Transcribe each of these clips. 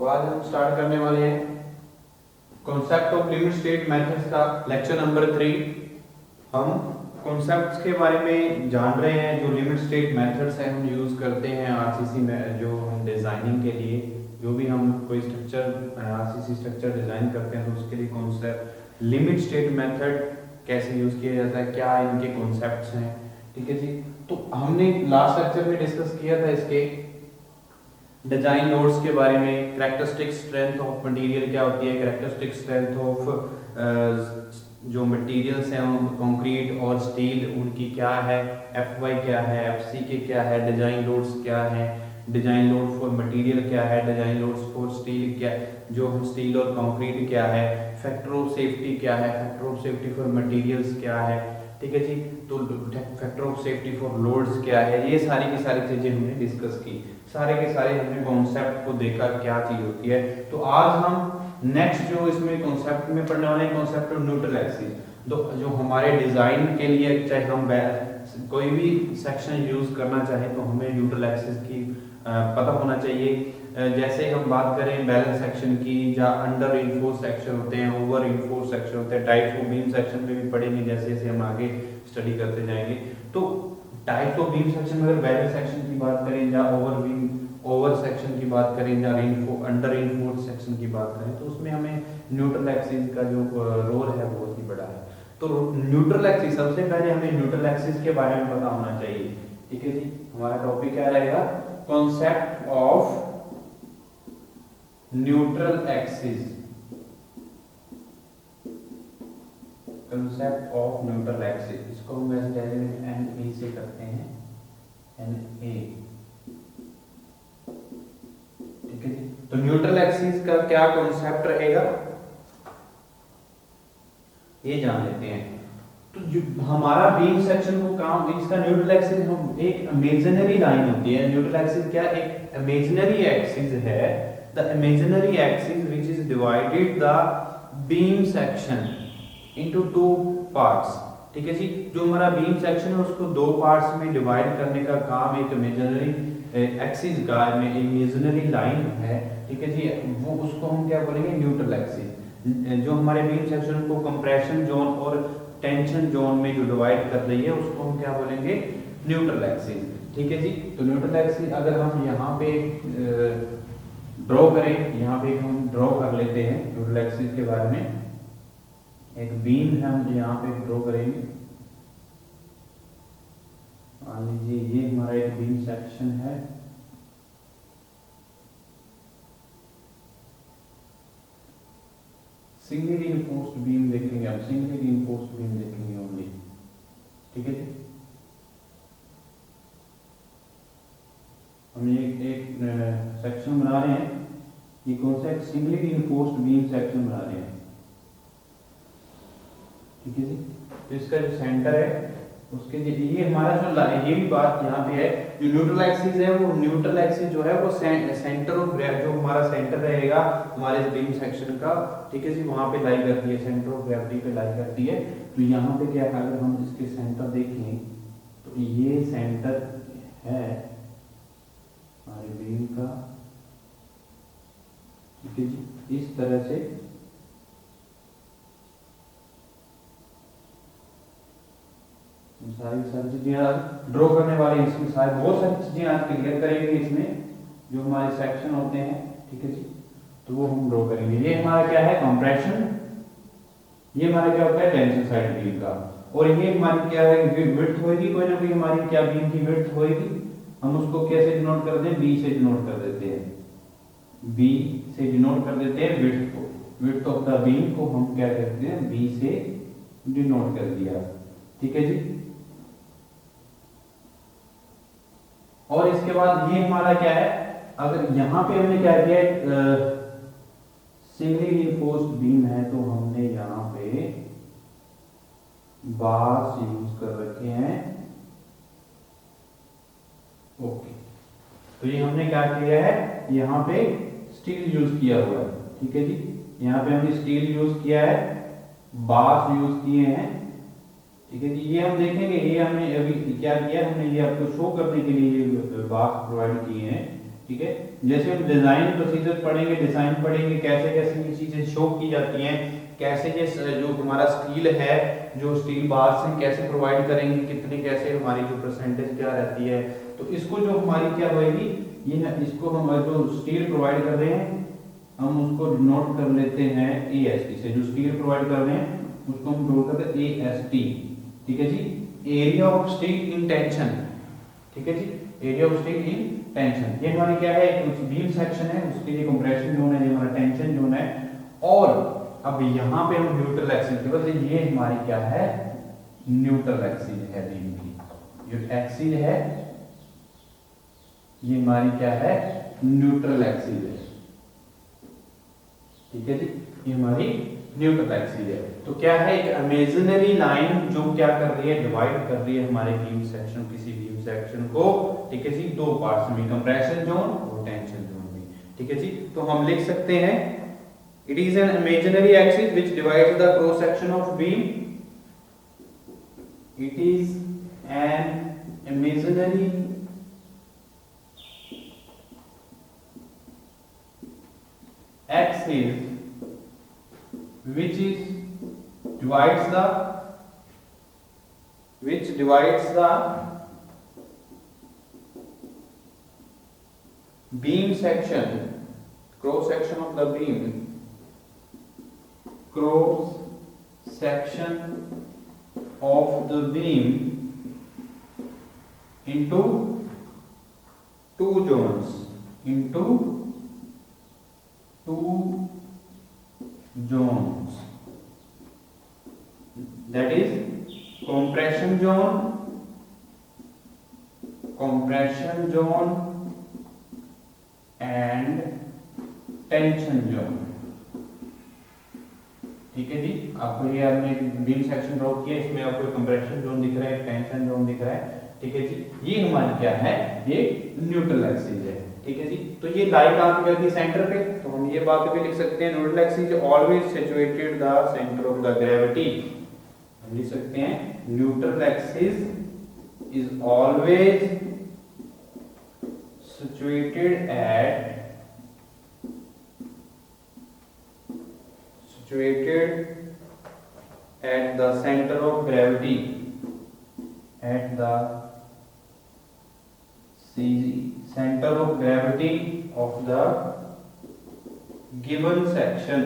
तो आज हम स्टार्ट करने वाले हैं concept of limit state methods का लेक्चर नंबर 3। हम कॉन्सेप्ट्स के बारे में जान रहे हैं। जो लिमिट स्टेट मेथड्स हैं हम यूज़ करते हैं आरसीसी में, जो हम डिज़ाइनिंग के लिए जो भी हम कोई स्ट्रक्चर आरसीसी स्ट्रक्चर डिज़ाइन करते हैं तो उसके लिए कॉन्सेप्ट लिमिट स्टेट मेथड कैसे यूज़ किया जाता है, क्या इनके कॉन्सेप्ट्स हैं। ठीक है जी। तो हमने लास्ट लेक्चर में डिस्कस किया था इसके डिजाइन लोड्स के बारे में, कैरेक्टरिस्टिक स्ट्रेंथ ऑफ मटेरियल क्या होती है, कैरेक्टरिस्टिक स्ट्रेंथ ऑफ जो मटेरियल्स हैं कंक्रीट और स्टील उनकी क्या है, FY क्या है, FCK क्या है, डिजाइन लोड्स क्या है, डिजाइन लोड फॉर मटेरियल क्या है, डिजाइन लोड्स फॉर स्टील क्या जो हम स्टील और कंक्रीट क्या है, फैक्टर ऑफ सेफ्टी क्या है, factor of safety for materials क्या है। ठीक है जी। तो factor of safety for loads क्या है, ये सारी की सारी चीजें हमने डिस्कस की, सारे के सारे हमने कॉन्सेप्ट को देखा क्या चीज होती है। तो आज हम नेक्स्ट जो इसमें कॉन्सेप्ट में पढ़ने वाले हैं कॉन्सेप्ट ऑफ न्यूट्रल एक्सिस। जो हमारे डिजाइन के लिए चाहे हम कोई भी सेक्शन यूज करना चाहे तो हमें न्यूट्रल एक्सिस की पता होना चाहिए। जैसे हम बात करें बैलेंस सेक्शन की, या अंडर इनफोर्स सेक्शन होते हैं, ओवर इनफोर्स सेक्शन होते हैं, टाइप्स ऑफ बीम सेक्शन में भी पढ़ेंगे जैसे जैसे हम आगे स्टडी करते जाएंगे। तो टाइप्स ऑफ बीम सेक्शन में अगर बैलेंस सेक्शन की बात करें, या ओवर सेक्शन की बात करें, या अंडर इनफोर्स सेक्शन की बात करें, तो उसमें हमें न्यूट्रल एक्सिस का जो रोल है बहुत ही बड़ा है। तो न्यूट्रल एक्सिस, सबसे पहले हमें न्यूट्रल एक्सिस के बारे में पता होना चाहिए। ठीक है जी। हमारा टॉपिक क्या रहेगा, concept of neutral axis. Concept of neutral axis, इसको हम वैसे डायरेक्ट NA से करते हैं, NA। ठीक है जी। तो न्यूट्रल एक्सिस का क्या कॉन्सेप्ट रहेगा ये जान लेते हैं। तो जो हमारा बीम सेक्शन को काम, इसका न्यूट्रल एक्सिस हम एक इमेजिनरी लाइन होती है। न्यूट्रल एक्सिस क्या एक इमेजिनरी एक्सिस है, the imaginary axis which is divided the beam section into two parts. ठीक है जी। जो हमारा बीम सेक्शन है उसको दो पार्ट्स में डिवाइड करने का काम एक इमेजिनरी एक्सिस का, इमेजिनरी लाइन है। ठीक है जी। वो उसको हम क्या बोलेंगे, न्यूट्रल एक्सिस। जो हमारे बीम सेक्शन को कंप्रेशन जोन और टेंशन जोन में जो डिवाइड कर रही है उसको हम क्या बोलेंगे, न्यूट्रल एक्सिस। ठीक है जी। तो न्यूट्रल एक्सिस अगर हम यहाँ पे ड्रॉ करें, यहाँ पे हम ड्रॉ कर लेते हैं न्यूट्रल एक्सिस के बारे में। एक बीम हम यहाँ पे ड्रॉ करेंगे। मान लीजिए ये हमारा एक बीम सेक्शन है। सिंगल रिइंफोर्स्ड बीम देखेंगे हम, सिंगल रिइंफोर्स्ड बीम देखेंगे ओनली। ठीक है जी। हम एक सेक्शन बना रहे हैं, ये कौन सा, सिंगल रिइंफोर्स्ड बीम सेक्शन बना रहे हैं। ठीक है जी। तो इसका जो सेंटर है उसके ये हमारा जो ये भी बात यहाँ पे है, जो न्यूट्रल एक्सिस है वो न्यूट्रल एक्सिस जो है वो सेंटर ऑफ ग्रेविटी, जो हमारा सेंटर रहेगा हमारे बीम सेक्शन का, ठीक है जी, वहां पे लाई करती है, सेंटर ऑफ ग्रेविटी पे लाई करती है। तो यहाँ पे क्या है, अगर हम इसके सेंटर देखें तो ये सेंटर है हमारे बीम का। ठीक है जी। इस तरह से सारी चीजें आज ड्रॉ करने वाले, इसमें सारी बहुत सारी चीजें आज क्लियर करेंगे इसमें जो हमारे सेक्शन होते हैं। ठीक है जी। तो वो हम ड्रॉ करेंगे। ये हमारा क्या है, कंप्रेशन, ये हमारा क्या होता है, टेंशन साइड बीम का, और ये हमारी क्या है, विड्थ होगी, कोई ना कोई हमारी क्या बीम की विड्थ होगी। हम उसको कैसे डिनोट करते हैं, बी से डिनोट कर देते हैं, बी से डिनोट कर देते हैं विड्थ को, विड्थ ऑफ द बीम को हम क्या करते हैं, बी से डिनोट कर दिया। ठीक है जी। और इसके बाद ये हमारा क्या है, अगर यहाँ पे हमने क्या किया, सिंगल रिइंफोर्स्ड बीम है तो हमने यहाँ पे बार्स यूज कर रखे हैं। ओके। तो ये हमने क्या किया है, यहाँ पे स्टील यूज किया हुआ है। ठीक है जी। यहाँ पे हमने स्टील यूज किया है, बार्स यूज किए हैं। ठीक है जी। ये हम देखेंगे, ये हमने अभी क्या किया, हमने ये आपको शो करने के लिए ये बार्स प्रोवाइड किए हैं। ठीक है। जैसे हम डिजाइन प्रोसीजर पढ़ेंगे, डिजाइन पढ़ेंगे, कैसे कैसे ये चीजें शो की जाती हैं, कैसे ये जो हमारा स्टील है, जो स्टील बार्स हैं कैसे प्रोवाइड करेंगे, कितनी कैसे हमारी जो परसेंटेज क्या रहती है, तो इसको जो हमारी क्या होएगी, ये ना इसको हम जो स्टील प्रोवाइड कर रहे हैं हम उसको नोट कर लेते हैं AST से, जो स्टील प्रोवाइड कर रहे हैं उसको हम नोट करते हैं AST, ठीक है जी। Area of steel in tension, ठीक है जी, area of steel in tension, ये हमारी क्या है, कुछ बीम सेक्शन है, उसके लिए कंप्रेशन जोन है, ये हमारा टेंशन जोन है। और अब यहाँ पे हम न्यूट्रल एक्सिस के बदले ये हमारी क्या है, न्यूट्रल एक्सिस है बीम की, जो एक्सिस है ये हमारी क्या है, न्यूट्रल एक्सिस है, ठीक है जी, ये हमारी न्यूट्रल एक्सिस है। तो क्या है, एक इमेजिनरी लाइन जो क्या कर रही है, डिवाइड कर रही है हमारे बीम सेक्शन, किसी बीम सेक्शन को, ठीक है जी, दो पार्ट्स में, कंप्रेशन जोन और टेंशन जोन में, ठीक है जी। तो हम लिख सकते हैं it is an imaginary axis which divides the cross section of beam, it is an imaginary axis which divides the beam section, cross section of the beam, cross section of the beam into two zones, into two zones, that is compression zone and tension zone, ठीक है जी। आपको ये आपने beam section draw किया, इसमें आपको compression zone दिख रहा है, टेंशन जोन दिख रहा है, ठीक है जी। ये हमारी क्या है, ये न्यूट्रल एक्सिस है, ठीक है जी। तो ये लाई कहां पे करती है, सेंटर पे, तो हम ये बात भी लिख सकते हैं, neutral axis always situated the centre of the gravity, हम लिख सकते हैं neutral axis is always situated at the center of gravity, at the center of gravity of the given section,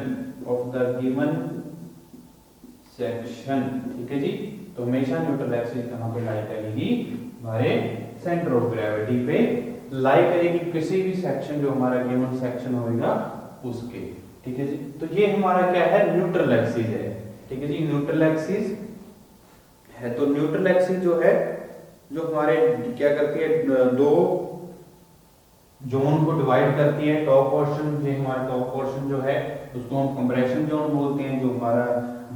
ठीक है जी। तो हमेशा न्यूट्रल एक्सिस कहां पे लाई करेगी, हमारे सेंटर ऑफ ग्रेविटी पे लाई करेगी, किसी भी सेक्शन जो हमारा गिवन सेक्शन होगा उसके, ठीक है जी। तो ये हमारा क्या है, न्यूट्रल एक्सिस है, ठीक है जी, न्यूट्रल एक्सिस है। तो न्यूट्रल एक्सिस जो है, जो हमारे क्या करती है, दो जोन को डिवाइड करती है। टॉप पोर्शन, ये हमारा टॉप पोर्शन जो है उसको हम कंप्रेशन जोन बोलते हैं, जो हमारा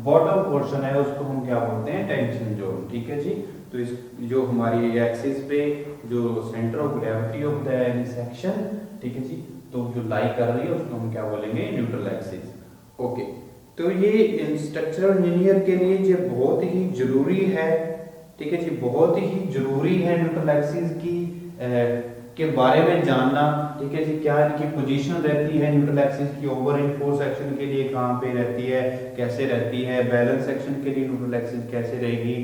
बॉटम पोर्शन है उसको हम क्या बोलते हैं, टेंशन जोन, ठीक है जी। तो इस जो हमारी एक्सिस पे जो centre of gravity of the section, ठीक है जी, तो जो लाई कर रही है उसको हम क्या बोलेंगे, न्यूट्रल एक्सिस, ओके। तो ये स्ट्रक्चरल इंजीनियर के लिए ये बहुत ही जरूरी है, ठीक है जी, बहुत ही जरूरी है न्यूट्रल एक्सिस की के बारे में जानना, ठीक है जी। क्या इनकी पोजीशन रहती है न्यूट्रल एक्सिस की, ओवर इनफोर्स सेक्शन के लिए कहाँ पे रहती है, कैसे रहती है, बैलेंस सेक्शन के लिए न्यूट्रल एक्सिस कैसे रहेगी,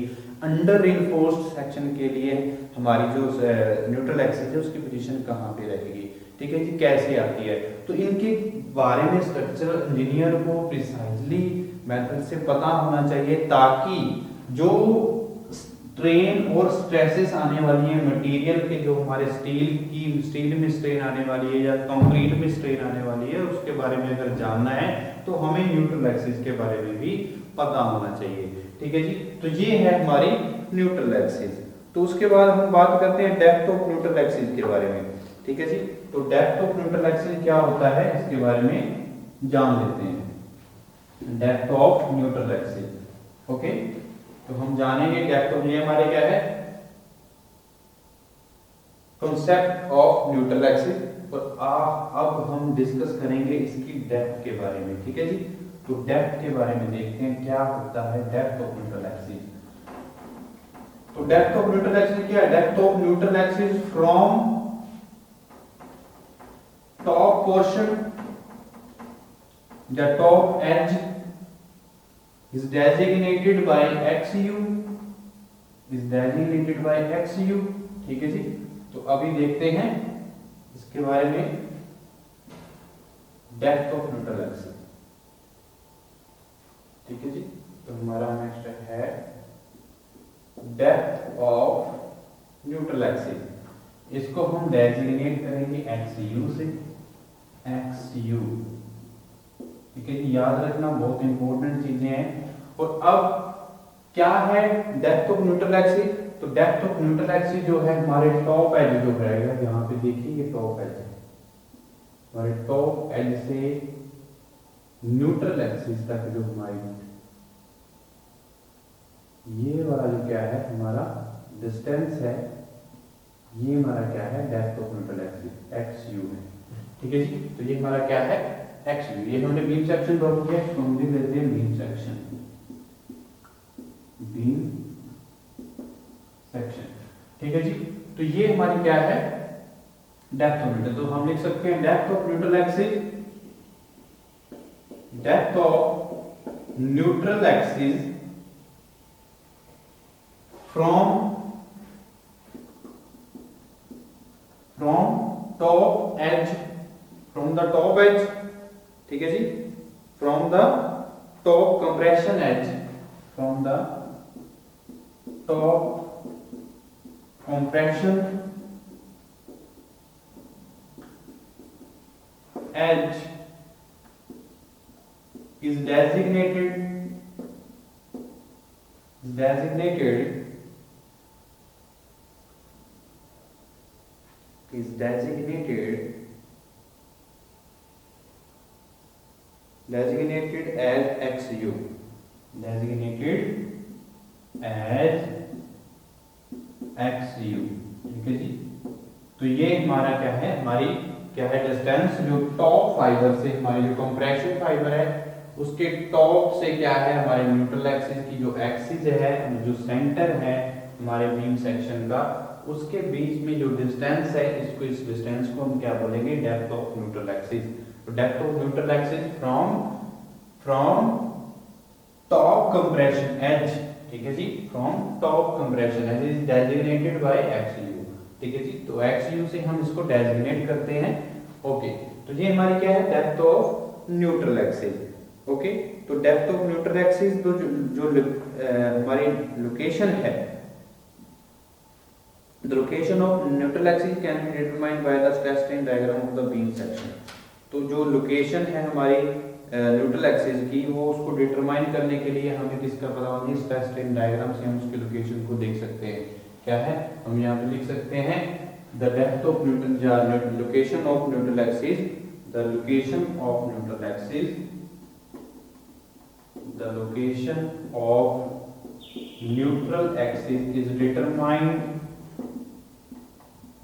अंडर इनफोर्स्ड सेक्शन के लिए हमारी जो न्यूट्रल एक्सिस है उसकी पोजीशन कहाँ पे रहेगी, ठीक है जी, कैसे आती है। तो इनके बारे में स्ट्रक्चरल इंजीनियर को प्रिसाइजली मेथड से पता होना चाहिए, ताकि जो स्ट्रेन और स्ट्रेसेस आने वाली है मटेरियल के, जो हमारे स्टील में स्ट्रेन आने वाली है या कंक्रीट में स्ट्रेन आने वाली है, उसके बारे में अगर जानना है तो हमें न्यूट्रल एक्सिस के बारे में भी पता होना चाहिए, ठीक है जी। तो ये है हमारी न्यूट्रल एक्सिस। तो उसके बाद हम बात करते हैं डेप्थ ऑफ न्यूट्रल एक्सिस के बारे में, ठीक है जी। तो डेप्थ ऑफ न्यूट्रल एक्सिस क्या होता है, इसके बारे में जान लेते हैं। Depth of neutral axis, okay. तो हम जानेंगे डेप्थ ऑफ, ये हमारे क्या है, कॉन्सेप्ट ऑफ न्यूट्रल एक्सिस, और अब हम डिस्कस करेंगे इसकी डेप्थ के बारे में, ठीक है जी। तो डेप्थ के बारे में देखते हैं क्या होता है डेप्थ ऑफ न्यूट्रल एक्सिस। तो डेप्थ ऑफ न्यूट्रल एक्सिस क्या है, depth of neutral axis from portion, the top edge is designated by XU, ठीक है जी। तो अभी देखते हैं इसके बारे में, डेप्थ ऑफ न्यूट्रल एक्सिस, ठीक है जी। तो हमारा नेक्स्ट है डेप्थ ऑफ न्यूट्रल एक्सिस, इसको हम डेजिग्नेट करेंगे XU से, XU, ठीक है जी। याद रखना, बहुत इंपॉर्टेंट चीजें हैं। और अब क्या है डेप्थ ऑफ न्यूट्रल एक्सिस? तो डेप्थ ऑफ न्यूट्रल एक्सिस जो है हमारे टॉप एज जो रहेगा, यहाँ पे देखिए ये टॉप एज है, हमारे टॉप एज से न्यूट्रल एक्सिस तक जो हमारी, ये वाला जो क्या है हमारा डिस्टेंस है, ये हमारा क्या है depth of neutral axis, XU है, ठीक है जी। तो ये हमारा क्या है XU, ये हमने बीम सेक्शन ड्रॉ किया, इसको हम भी लेते हैं बीम सेक्शन, बीम सेक्शन, ठीक है जी। तो ये हमारी क्या है डेप्थ ऑफ न्यूट्रल। तो हम लिख सकते हैं depth of neutral axis, depth of neutral axis from top edge, from the top edge, ठीक है जी, from the top compression edge, from the top compression edge is designated as XU, XU, ठीक है जी। तो ये हमारा क्या है, हमारी क्या है डिस्टेंस, जो टॉप फाइबर से हमारी जो कंप्रेशन फाइबर है उसके टॉप से क्या है हमारे न्यूट्रल एक्सिस की जो एक्सिस है, जो सेंटर है हमारे बीम सेक्शन का, उसके बीच में जो डिस्टेंस है, इसको, इस डिस्टेंस को हम क्या बोलेंगे डेप्थ ऑफ न्यूट्रल एक्सिस। तो depth of neutral axis from top compression edge, ठीक है जी, from top compression edge is designated by XU, ठीक है जी। तो XU से हम इसको डेजिग्नेट करते हैं, ओके। तो ये हमारी क्या है depth of neutral axis, okay. तो डेप्थ ऑफ न्यूट्रल एक्सिस तो जो हमारी लोकेशन है, the location of neutral axis can be determined by the stress strain diagram of the beam section. तो जो लोकेशन है हमारी न्यूट्रल एक्सिस की, वो उसको डिटरमाइन करने के लिए हमें किसका पता होगी, स्ट्रेस स्ट्रेन डायग्राम से हम उसकी लोकेशन को देख सकते हैं। क्या है, हम यहाँ पे लिख सकते हैं the depth of neutral, location of neutral axis, the location of neutral axis, the location of neutral axis is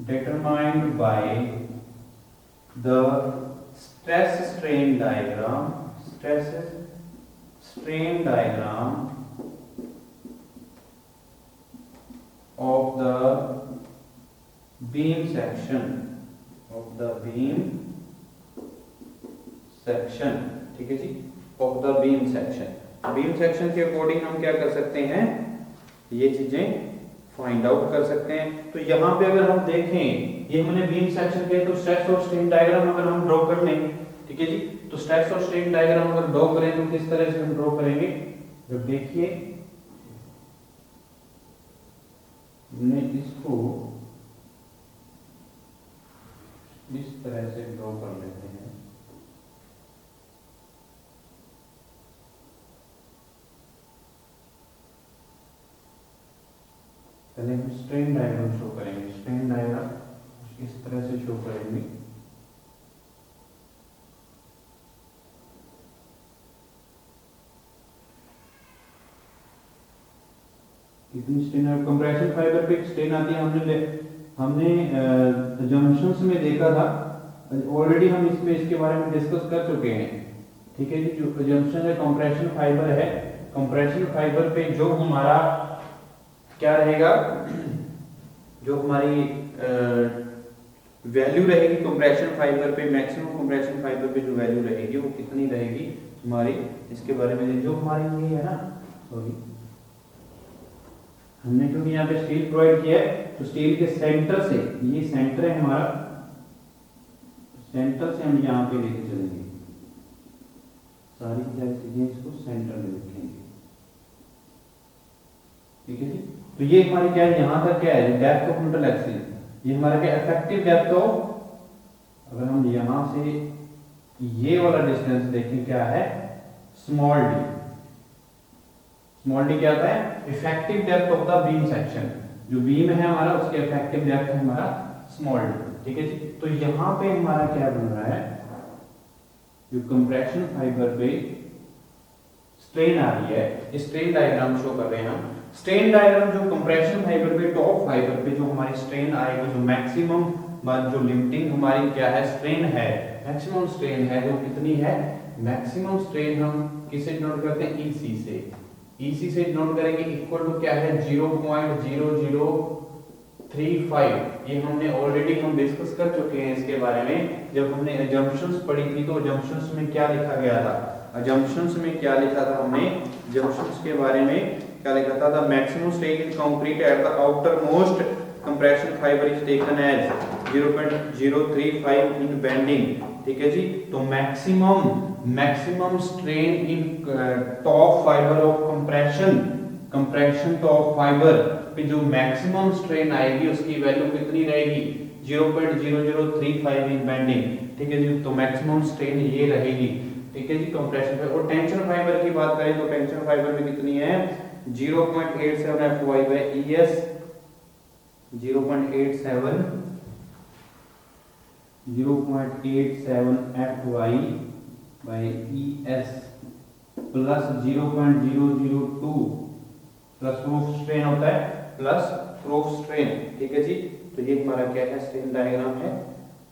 determined by the stress strain diagram of the beam section, ठीक है जी, of the beam section। Beam section के according हम क्या कर सकते हैं, ये चीजें फाइंड आउट कर सकते हैं। तो यहाँ पे अगर हम देखें, ये हमने बीम सेक्शन के, तो स्ट्रेस और स्ट्रेन डायग्राम अगर हम ड्रॉ कर लें, ठीक है जी। तो स्ट्रेस और स्ट्रेन डायग्राम अगर ड्रॉ करें तो किस तरह से हम ड्रॉ करेंगे, जब देखिए हमने इसको इस तरह से ड्रॉ कर लेते हैं, पहले हम स्ट्रेन डायग्राम शो करेंगे, स्ट्रेन डायग्राम इस तरह से शो करेंगे। इतनी स्ट्रेन कंप्रेशन फाइबर पे स्ट्रेन आती है, हमने जंक्शंस में देखा था ऑलरेडी, हम इसमें इसके बारे में डिस्कस कर चुके हैं, ठीक है जी। जो जंक्शन है कंप्रेशन फाइबर है, कंप्रेशन फाइबर पे जो हमारा क्या रहेगा, जो हमारी वैल्यू रहेगी कंप्रेशन फाइबर पे, मैक्सिमम कंप्रेशन फाइबर पे जो वैल्यू रहेगी वो कितनी रहेगी हमारी, इसके बारे में जो हमारी ये है ना, सॉरी हमने क्योंकि यहाँ पे स्टील प्रोवाइड किया है तो स्टील के सेंटर से, ये सेंटर है हमारा, सेंटर से हम यहाँ पे लेके चलेंगे, सारी चीजें इसको सेंटर में रखेंगे, ठीक है जी। तो ये हमारी क्या है, यहाँ तक क्या है डेप्थ ऑफ न्यूट्रल एक्सिस, ये हमारा क्या इफेक्टिव डेप्थ ऑफ, अगर हम यहाँ से ये वाला डिस्टेंस देखें क्या है स्मॉल डी, स्मॉल डी क्या होता है effective depth of the beam section, जो बीम है हमारा उसके इफेक्टिव डेप्थ है हमारा स्मॉल डी, ठीक है जी। तो यहाँ पे हमारा क्या बन रहा है, जो कंप्रेशन फाइबर पे स्ट्रेन आ रही है, स्ट्रेन डायग्राम शो कर रहे हैं हम, स्ट्रेन डायग्राम जो कंप्रेशन फाइबर पे टॉप फाइबर पे जो हमारी स्ट्रेन आएगी, जो मैक्सिमम जो लिमिटिंग हमारी क्या है स्ट्रेन है, मैक्सिमम स्ट्रेन है जो कितनी है, मैक्सिमम स्ट्रेन हम किसे नोट करते हैं ईसी से, ईसी से नोट करेंगे इक्वल टू क्या है 0.0035, ये हमने ऑलरेडी हम डिस्कस कर चुके हैं इसके बारे में, जब हमने अजम्पशंस पढ़ी थी तो अजम्पशंस में क्या लिखा गया था, अजम्पशंस में क्या लिखा था हमने, अजम्पशंस के बारे में क्या लिखा था, the maximum strain in concrete at the outer most compression fibre is taken as 0.035 in bending, ठीक है जी। तो maximum strain in top fibre of compression top fibre पे जो मैक्सिमम स्ट्रेन आएगी उसकी वैल्यू कितनी रहेगी 0.0035 इन बेंडिंग, ठीक है जी। तो मैक्सिमम स्ट्रेन ये रहेगी, ठीक है जी कंप्रेशन फाइबर। और टेंशन फाइबर की बात करें तो टेंशन फाइबर में कितनी है 0.87 Fy by ES, 0.87 Fy by ES plus 0.002 plus proof strain होता है, प्लस प्रूफ स्ट्रेन, ठीक है जी। तो ये हमारा क्या है स्ट्रेन डायग्राम है।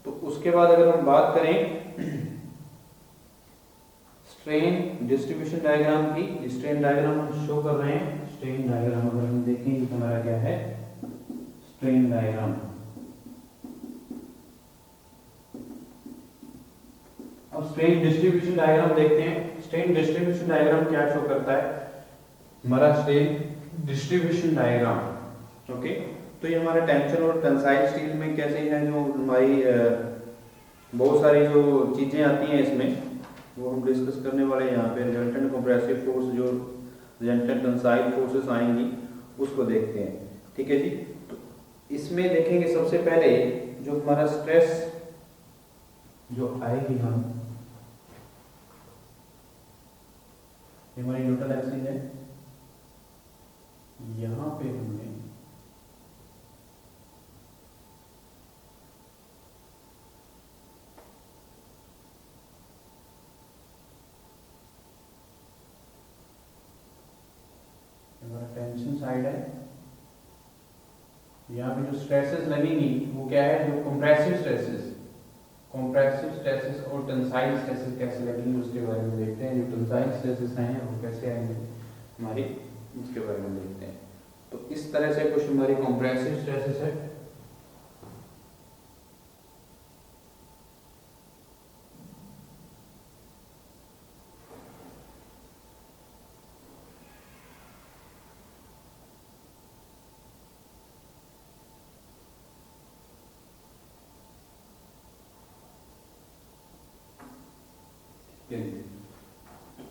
तो उसके बाद अगर हम बात करें स्ट्रेन डिस्ट्रीब्यूशन डायग्राम की, स्ट्रेन डायग्राम हम शो कर रहे हैं, स्ट्रेन डायग्राम अगर हम देखें तो हमारा क्या है स्ट्रेन डायग्राम, अब स्ट्रेन डिस्ट्रीब्यूशन डायग्राम देखते हैं। स्ट्रेन डिस्ट्रीब्यूशन डायग्राम क्या शो करता है हमारा स्ट्रेन डिस्ट्रीब्यूशन डायग्राम, ओके। तो ये हमारा टेंशन और टेंसाइल स्टील में कैसे है, जो हमारी बहुत सारी जो चीजें आती हैं इसमें वो हम डिस्कस करने वाले हैं यहाँ पे। रिजल्टेंट कंप्रेसिव फोर्स, जो रिजल्टेंट टेंसाइल फोर्सेस आएंगी उसको देखते हैं, ठीक है जी। तो इसमें देखेंगे सबसे पहले जो हमारा स्ट्रेस जो आएगी, हम हमारी न्यूट्रल एक्सिस है, यहाँ पे हमने टेंशन साइड है, यहाँ पे जो स्ट्रेसेस लगेंगी वो क्या है, जो कंप्रेसिव स्ट्रेसेस और टेंसाइल स्ट्रेसेस कैसे लगेंगे उसके बारे में देखते हैं। जो टेंसाइल स्ट्रेसेस हैं वो कैसे आएंगे हमारी, उसके बारे में देखते हैं। तो इस तरह से कुछ हमारी कंप्रेसिव स्ट्रेसेस है,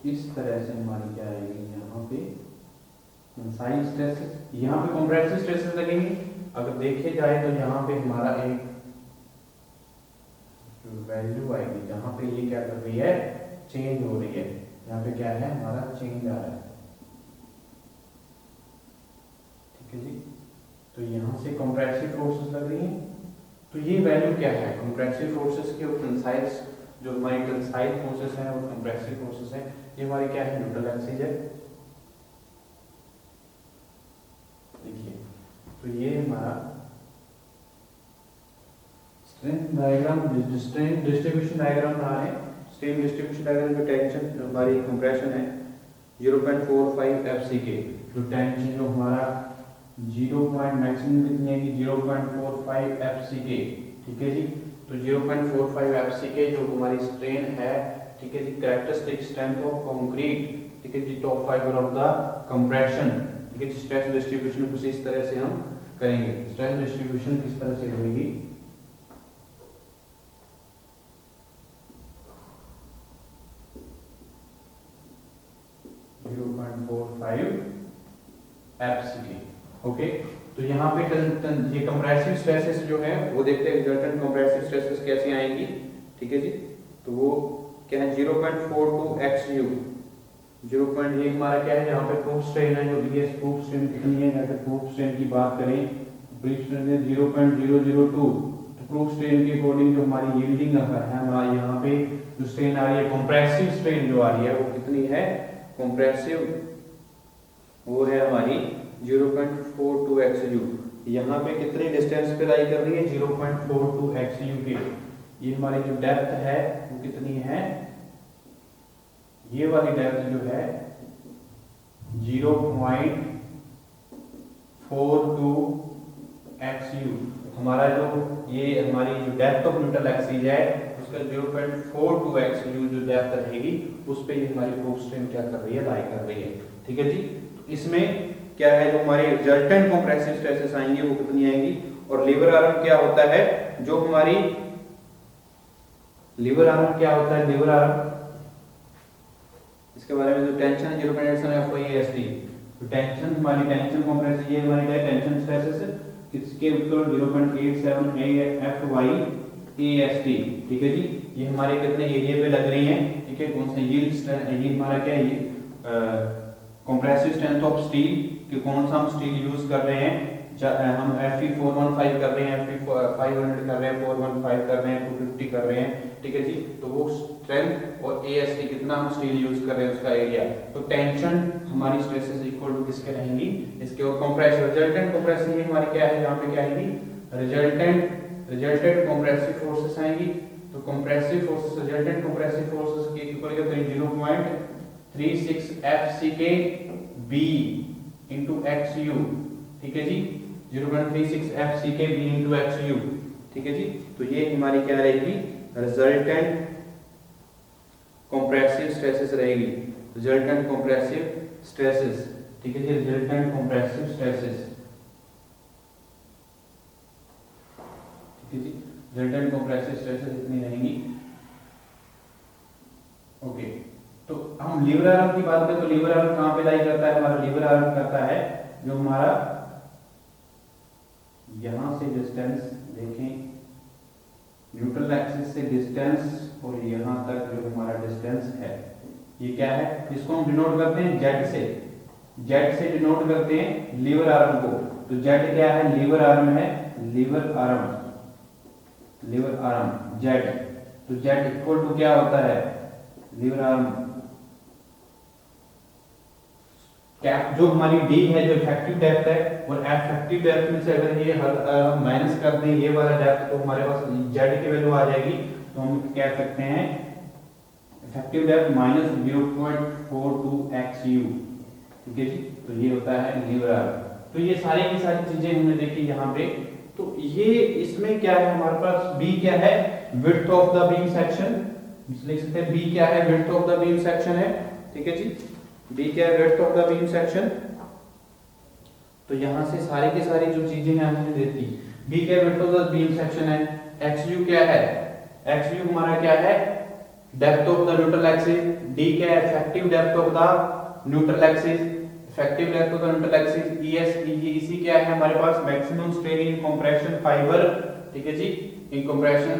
इस तरह से हमारी क्या आएगी यहाँ पे टेंसाइल स्ट्रेसेस, यहाँ पे कंप्रेसिव स्ट्रेसेस लगेंगे। अगर देखे जाए तो यहाँ पे हमारा एक वैल्यू आएगी जहाँ पे ये क्या कर रही है चेंज हो रही है, यहाँ पे क्या है हमारा चेंज आ रहा है, ठीक है जी। तो यहाँ से कंप्रेसिव फोर्सेस लग रही हैं, तो ये वैल्यू क्या है कंप्रेसिव फोर्सेस की और टेंसाइल, जो हमारी टेंसाइल फोर्सेस हैं और कंप्रेसिव फोर्सेस हैं, ये हमारी क्या है न्यूट्रल एक्सिस है, देखिए। तो ये हमारा strain diagram, strain distribution diagram बना रहे हैं। स्ट्रेन डिस्ट्रीब्यूशन डायग्राम में टेंशन हमारी कंप्रेशन है 0.45 FCK, जो टेंशन जो हमारा 0 पॉइंट मैक्सिमम कितनी है 0.45 FCK, ठीक है जी। तो 0.45 FCK जो हमारी स्ट्रेन है, ठीक है जी, कैरेक्टरिस्टिक स्ट्रेंथ ऑफ कंक्रीट, ठीक है जी, top fibre of the compression, ठीक है जी। स्ट्रेस डिस्ट्रीब्यूशन कुछ इस तरह से हम करेंगे। स्ट्रेस डिस्ट्रीब्यूशन किस तरह से होगी, 0.45 FCK, ओके। तो यहाँ पे ये कंप्रेसिव स्ट्रेसेस जो है वो देखते हैं रिजल्टेंट कंप्रेसिव स्ट्रेसेस कैसे आएंगी, ठीक है जी। तो वो क्या है, 0.42 XU, 0. ये हमारा क्या है, यहाँ पे प्रूफ स्ट्रेन है, जो बीएस प्रूफ स्ट्रेन कितनी है, अगर प्रूफ स्ट्रेन की बात करें, प्रूफ स्ट्रेन है 0.002। तो प्रूफ स्ट्रेन के अकॉर्डिंग जो हमारी यील्डिंग है हमारा यहाँ पे जो स्ट्रेन आ रही है, कंप्रेसिव स्ट्रेन जो आ रही है वो कितनी है, कंप्रेसिव वो है हमारी 0.42 XU। यहाँ पे कितनी डिस्टेंस पे लाई कर रही है, 0.42 XU के। ये हमारी जो डेप्थ है वो कितनी है, ये वाली डेप्थ जो है 0.42 XU। हमारा जो ये हमारी जो डेप्थ ऑफ न्यूट्रल एक्सिस है उसका 0.42 XU जो डेप्थ रहेगी उस पे ये हमारी प्रूफ स्ट्रेन क्या कर रही है, लाई कर रही है, ठीक है जी। तो इसमें क्या है, जो हमारी रिजल्टेंट कंप्रेसिव स्ट्रेसेस आएंगी वो कितनी आएंगी, और लीवर आर्म क्या होता है, जो हमारी लीवर आर्म क्या होता है, लीवर आर्म इसके बारे में जो टेंशन है 0.87 FYAST। तो टेंशन हमारी टेंशन कंप्रेसिव, ये हमारी टेंशन स्ट्रेसेस इसके इक्वल 0.87 FYAST, ठीक है जी। ये हमारे कितने एरिया पे लग रही हैं, ठीक है, कौन सा यील्ड स्ट्रेंथ, ये हमारा क्या है, ये कंप्रेसिव स्ट्रेंथ ऑफ स्टील कि कौन सा हम स्टील यूज कर रहे हैं, हम Fe415 कर रहे हैं, Fe500 कर रहे हैं, 415 कर रहे हैं, 250 कर रहे हैं, ठीक है जी। तो वो स्ट्रेंथ और AST कितना हम स्टील यूज कर रहे हैं उसका एरिया। तो टेंशन हमारी स्ट्रेसेस इक्वल टू किसके रहेंगी, इसके, और कंप्रेसिव रिजल्टेंट कंप्रेसिव ये हमारी क्या है, यहाँ पे क्या आएगी, रिजल्टेंट कंप्रेसिव फोर्सेस आएंगी। तो compressive forces, resultant compressive forces के इक्वल क्या करें, 0.36 FCK B into XU, ठीक है जी, 0.36 FCK B into XU, ठीक है जी। तो ये हमारी क्या रहेगी, रिजल्टेंट कंप्रेसिव स्ट्रेसेस रहेगी, रिजल्टेंट कंप्रेसिव स्ट्रेसेस, ठीक है जी, रिजल्टेंट कंप्रेसिव स्ट्रेसेस, ठीक है जी, रिजल्टेंट कंप्रेसिव स्ट्रेसेस इतनी रहेंगी, ओके। तो हम लीवर आर्म की बात करें तो लीवर आर्म कहां पे लाई करता है, हमारा लीवर आर्म करता है जो हमारा यहां से डिस्टेंस देखें, न्यूट्रल एक्सिस से डिस्टेंस और यहां तक जो हमारा डिस्टेंस है, ये क्या है, इसको हम डिनोट करते हैं जेड से, जेड से डिनोट करते हैं लीवर आर्म को। तो जेड क्या है, लीवर आर्म है, lever arm, lever arm Z. तो जेड इक्वल टू क्या होता है, लीवर आर्म कैप जो हमारी डी है, जो इफेक्टिव डेप्थ है, और इफेक्टिव डेप्थ में से अगर ये हम माइनस कर दें ये वाला डेप्थ, तो हमारे पास जेड की वैल्यू आ जाएगी। तो हम कह सकते हैं इफेक्टिव डेप्थ माइनस 0.42 XU, ठीक है जी। तो ये होता है लीवर आर्म। तो ये सारी की सारी चीजें हमने देखी यहाँ पे। तो ये इसमें क्या है, हमारे पास बी क्या है, width of the beam section, लिख सकते हैं बी क्या है, width of the beam section है, ठीक है जी। बी क्या है, width of the beam section. तो यहां से सारी की सारी जो चीजें हैं हमने दे दी। बी क्या है, width of the beam section है। XU क्या है, XU हमारा क्या है, depth of the neutral axis. D क्या है, effective depth of the neutral axis, effective depth of the neutral axis. EC क्या है हमारे पास, maximum strain in compression fibre, ठीक है जी, in compression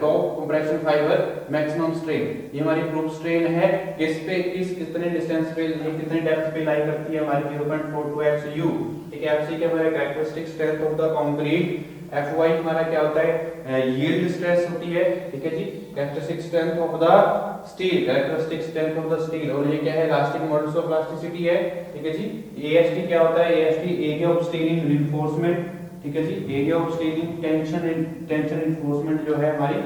top compression fibre maximum strain. ये हमारी प्रूफ स्ट्रेन है, किस पे, कितने डिस्टेंस पे, ये कितने डेप्थ पे लाई करती है हमारी 0.42 XU, ठीक है। FC के हमारे characteristic strength of the concrete. FY हमारा क्या होता है, यील्ड स्ट्रेस होती है, ठीक है जी। Characteristic strength of the steel, characteristic strength of the steel, और ये क्या है, इलास्टिक मॉडुलस ऑफ इलास्टिसिटी है, ठीक है जी। AST क्या होता है, AST area of steel in reinforcement, ठीक है जी, area of steel in tension reinforcement जो है हमारी।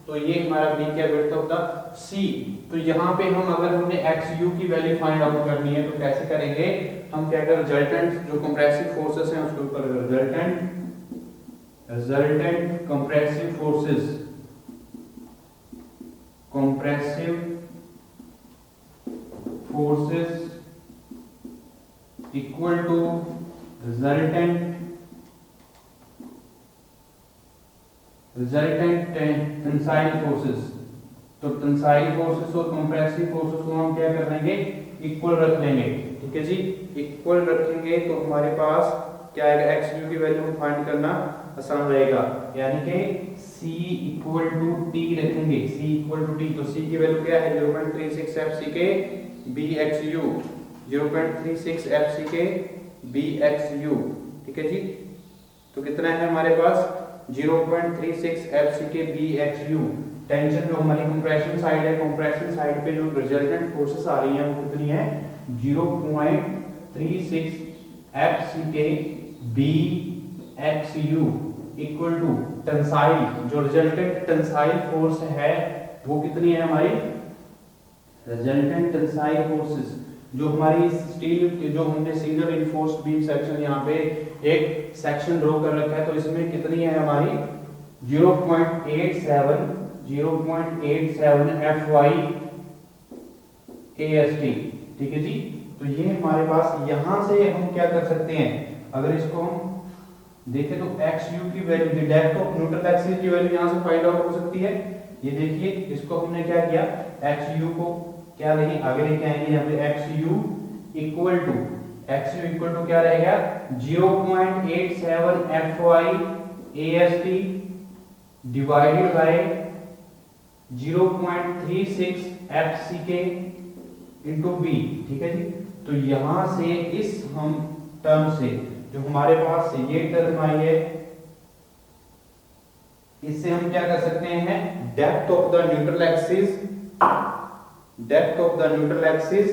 तो ये हमारा बी क्या, विड्थ ऑफ द सी। तो यहाँ पे हम अगर हमने XU की वैल्यू फाइंड आउट करनी है तो कैसे करेंगे, हम क्या करें, रिजल्टेंट जो कंप्रेसिव फोर्सेस हैं उसके ऊपर resultant compressive forces equal to resultant tensile forces. तो टेंसाइल फोर्सेस और कंप्रेसिव फोर्सेस को हम क्या कर लेंगे, इक्वल रख लेंगे। ठीक है जी, इक्वल रखेंगे तो हमारे पास क्या आएगा, एक्स यू की वैल्यू को फाइंड करना आसान रहेगा। यानी कि C इक्वल टू टी रखेंगे, C इक्वल टू टी। तो C की वैल्यू क्या है 0.36 FC के BXU, 0.36 FC के BXU। ठीक है जी, तो कितना है हमारे पास 0.36 FC के BXU। टेंशन जो हमारी कंप्रेशन साइड है, कंप्रेशन साइड पे जो रिजल्टेंट फोर्सेस आ रही हैं वो कितनी है 0.36 FC के BXU इक्वल टू टेंसाइल, जो रिजल्टेंट टेंसाइल फोर्स है वो कितनी है हमारी, रिजल्टेंट टेंसाइल फोर्सेस जो हमारी स्टील, जो हमने सिंगल रिइंफोर्स्ड बीम सेक्शन यहाँ पे एक सेक्शन ड्रॉ कर रखा है, तो इसमें कितनी है हमारी 0.87 FY AST। ठीक है जी, तो ये हमारे पास यहां से हम क्या कर सकते हैं, अगर इसको हम देखें तो XU की value, depth of neutral axis की वैल्यू यहां से फाइंड आउट हो सकती है। ये देखिए, इसको हमने क्या किया, XU को क्या नहीं आगे लेके आएंगे, यहाँ पे XU इक्वल टू क्या रहेगा 0.87 FY AST divided by 0.36 FCK into B। ठीक है जी, तो यहां से इस हम टर्म से जो हमारे पास ये टर्म आई है, इससे हम क्या कर सकते हैं, depth of the neutral axis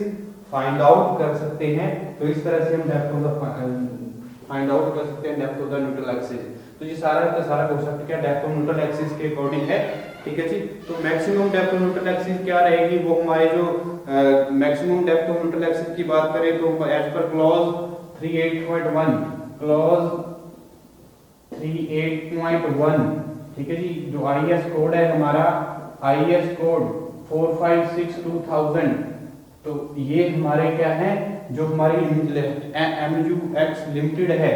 find out कर सकते हैं। तो इस तरह से हम depth of the find out कर सकते हैं, depth of the neutral axis. तो ये सारा का सारा कॉन्सेप्ट क्या डेप्थ ऑफ न्यूट्रल एक्सिस के अकॉर्डिंग है। ठीक है जी, तो maximum depth of neutral axis क्या रहेगी, वो हमारे जो maximum depth of neutral axis की बात करें तो एज पर क्लॉज 38.1 ठीक है जी, जो IS कोड है हमारा, IS कोड 456/2000, तो ये हमारे क्या है, जो हमारी MUX लिमिटेड है,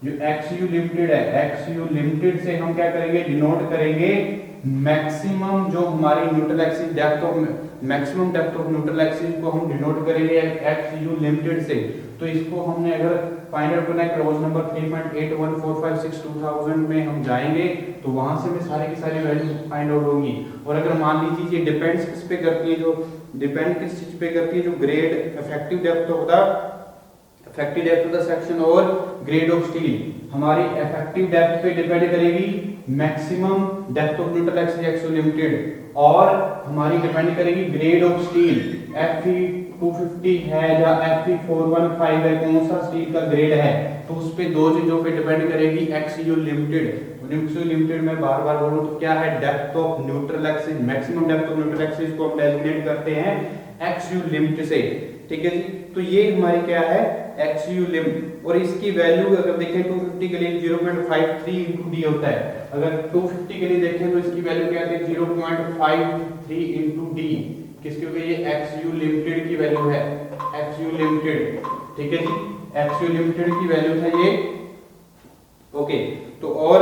जो XU लिमिटेड है, XU लिमिटेड से हम क्या करेंगे, डिनोट करेंगे मैक्सिमम जो हमारी neutral axis depth of, maximum depth of neutral axis को हम डिनोट करेंगे XU लिमिटेड से। तो इसको हमने अगर फाइंड आउट करना है क्लॉज नंबर 3.814562,000 में हम जाएंगे तो वहां से में सारी की सारी वैल्यू फाइंड आउट होंगी। और अगर मान लीजिए ये डिपेंड्स किस पे करती है, जो डिपेंड किस चीज पे करती है, जो grade effective depth of the section और ग्रेड ऑफ स्टील, हमारी इफेक्टिव डेप्थ पे डिपेंड करेगी maximum depth of neutral axis XU limited, और हमारी डिपेंड करेगी ग्रेड ऑफ स्टील Fe 250 है या Fe 415 है, कौन सा स्टील का ग्रेड है, तो उस पे दो चीजों पे डिपेंड करेगी XU लिमिटेड। XU लिमिटेड में बार बार बोलूं तो क्या है, depth of neutral axis, maximum depth of neutral axis को हम डेजिग्नेट करते हैं XU लिमिट से। ठीक है जी, तो ये हमारी क्या है XU लिमिट, और इसकी वैल्यू अगर देखें 250 के लिए 0.53 इंटू डी होता है, अगर 250 के लिए देखें तो इसकी वैल्यू क्या है 0.53 इंटू डी, किसके लिए, ये XU लिमिटेड की वैल्यू है, XU लिमिटेड। ठीक है जी, XU लिमिटेड की वैल्यू है ये। ओके, तो और